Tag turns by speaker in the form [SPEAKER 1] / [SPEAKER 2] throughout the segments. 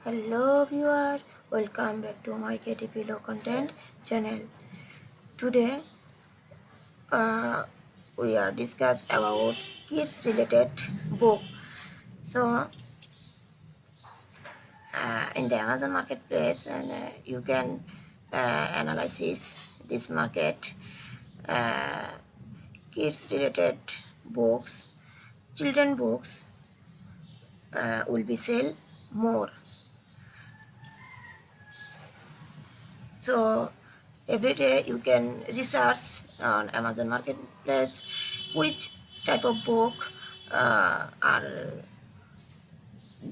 [SPEAKER 1] Hello viewer, welcome back to my KDP low content channel. Today we are discuss about kids related book. So in the Amazon marketplace, and you can analyze this market. uh, Kids related books, children books will be sell more. So every day you can research on Amazon Marketplace which type of book are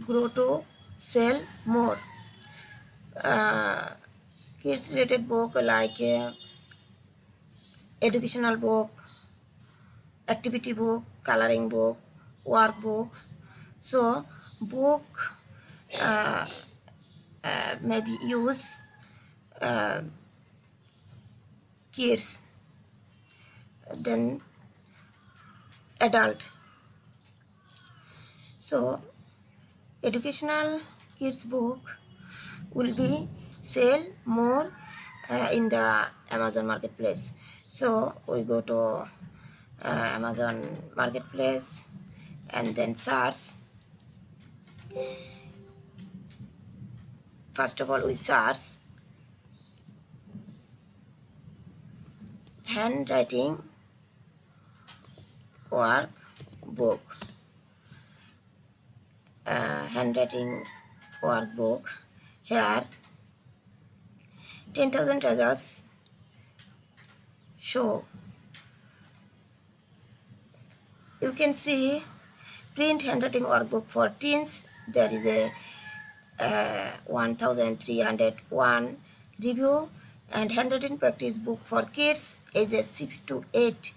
[SPEAKER 1] grow to sell more. Uh, Kids related book like educational book, activity book, coloring book, workbook. So book uh, maybe use uh, kids than adult. So educational kids book will be sell more in the Amazon marketplace. So we go to Amazon marketplace and then search. First of all, we search handwriting work book. Handwriting workbook. Here 10,000 results show. You can see print handwriting workbook for teens. There is a 1301 review, and handwriting practice book for kids ages 6 to 8.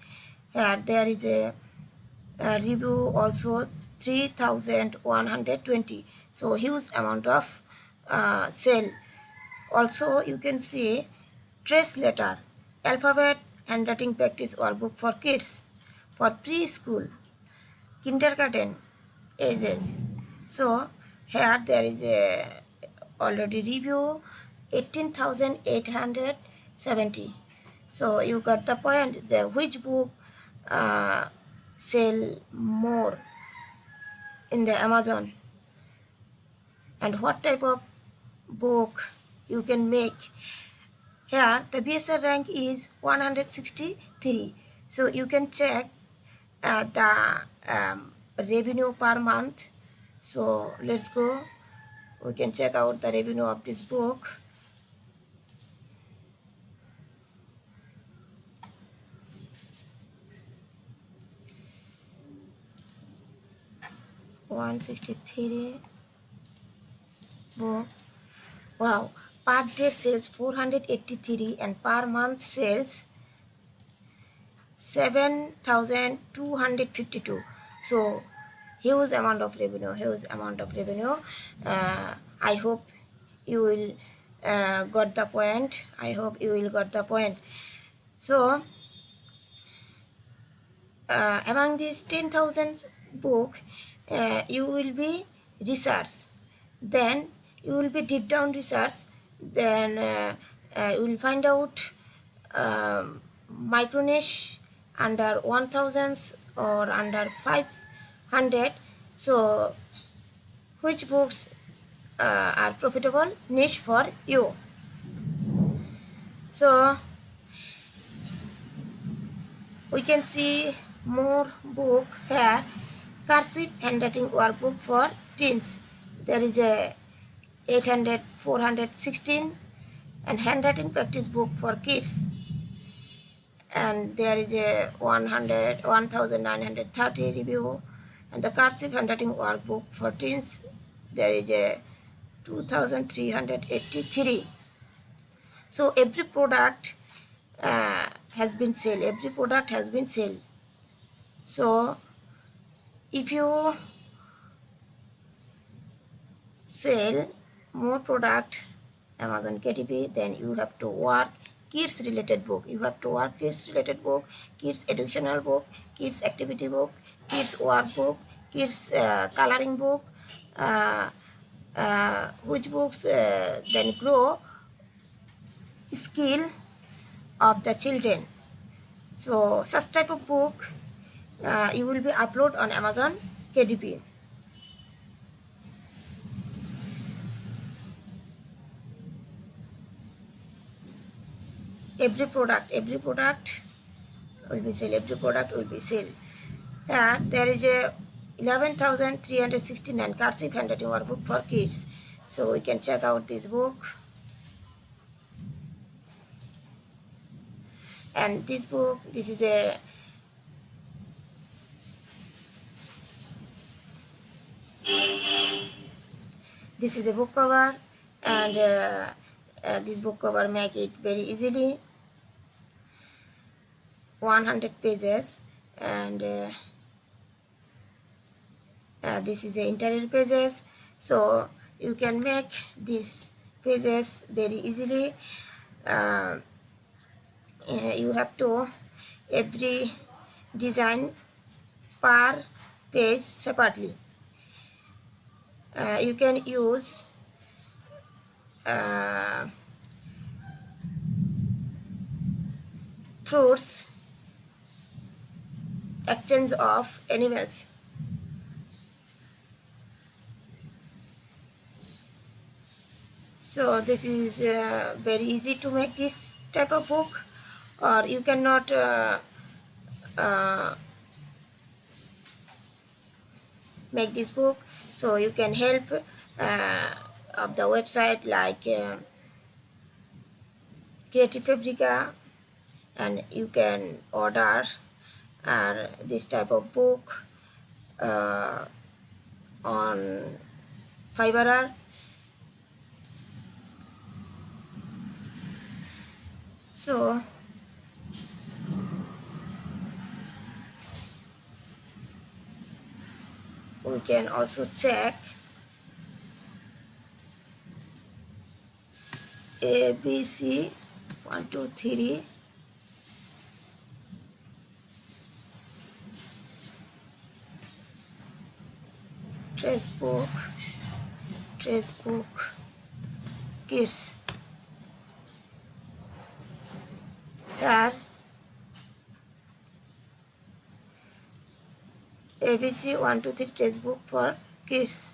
[SPEAKER 1] Here there is a review also 3120. So huge amount of sale. Also you can see trace letter alphabet handwriting practice workbook for kids for preschool kindergarten ages. So here there is a already review 18,870. So you got the point. The which book sell more in the Amazon, and what type of book you can make. Here the BSR rank is 163. So you can check the revenue per month. So let's go. We can check out the revenue of this book. $163 book. Wow, per day sales 483 and per month sales 7,252. So huge amount of revenue, huge amount of revenue. I hope you will got the point. I hope you will got the point. So among these 10,000 book, you will be research. Then you will be deep down research. Then you will find out micro niche under 1000 or under 500. So which books are profitable niche for you. So we can see more book here. Cursive handwriting workbook for teens. There is a 800 416, and handwriting practice book for kids, and there is a 1930 review. And the cursive handwriting workbook for teens, there is a 2383. So every product has been sold. Every product has been sold. So if you sell more product Amazon KDP, then you have to work kids related book. You have to work kids related book, kids educational book, kids activity book, kids workbook, kids coloring book, which books then grow skill of the children. So such type of book you will be upload on Amazon KDP. Every product will be sell. Every product will be sell. And there is a 11,369 cursive handwriting workbook for kids. So we can check out this book. And this book, this is a book cover, and this book cover make it very easily. 100 pages, and this is the interior pages. So you can make these pages very easily. You have to every design per page separately. You can use fruits, exchange of animals. So this is very easy to make this type of book, or you cannot make this book. So you can help of the website like Creative Fabrica, and you can order this type of book on Fiverr. So we can also check ABC 123 trace book kids. Here ABC 123 trace book for kids.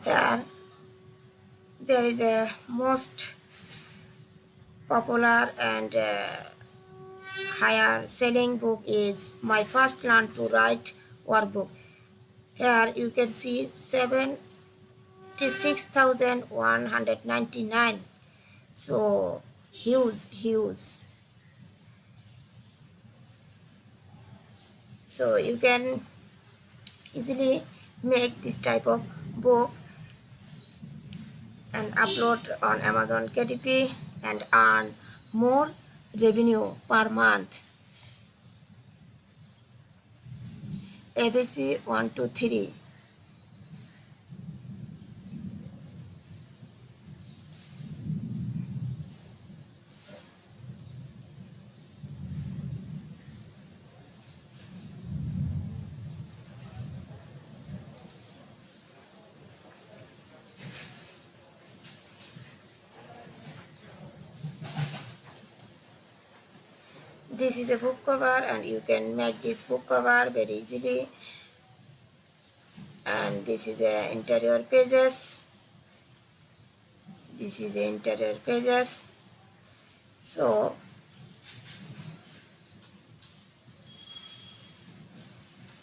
[SPEAKER 1] Here there is a most popular and higher selling book is My First Learn to Write workbook. Here you can see 76,199. So huge. So you can easily make this type of book and upload on Amazon KDP and earn more revenue per month. ABC 123. This is a book cover, and you can make this book cover very easily. And this is the interior pages. So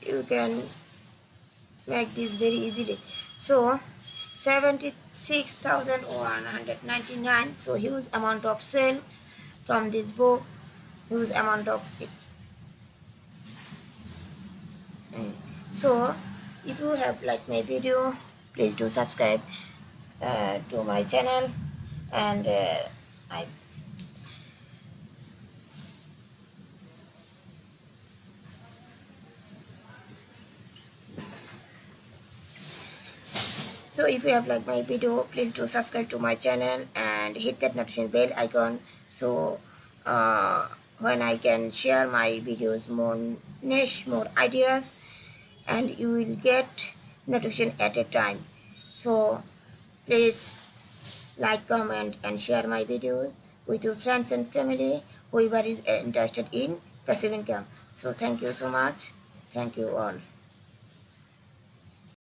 [SPEAKER 1] you can make this very easily. So 76,199. So huge amount of sale from this book. Huge amount of it. So if you have liked my video, please do subscribe to my channel, and I So if you have liked my video, please do subscribe to my channel and hit that notification bell icon, so when I can share my videos more niche, more ideas, and you will get notification at a time. So please like, comment and share my videos with your friends and family, whoever is interested in passive income. So thank you so much. Thank you all.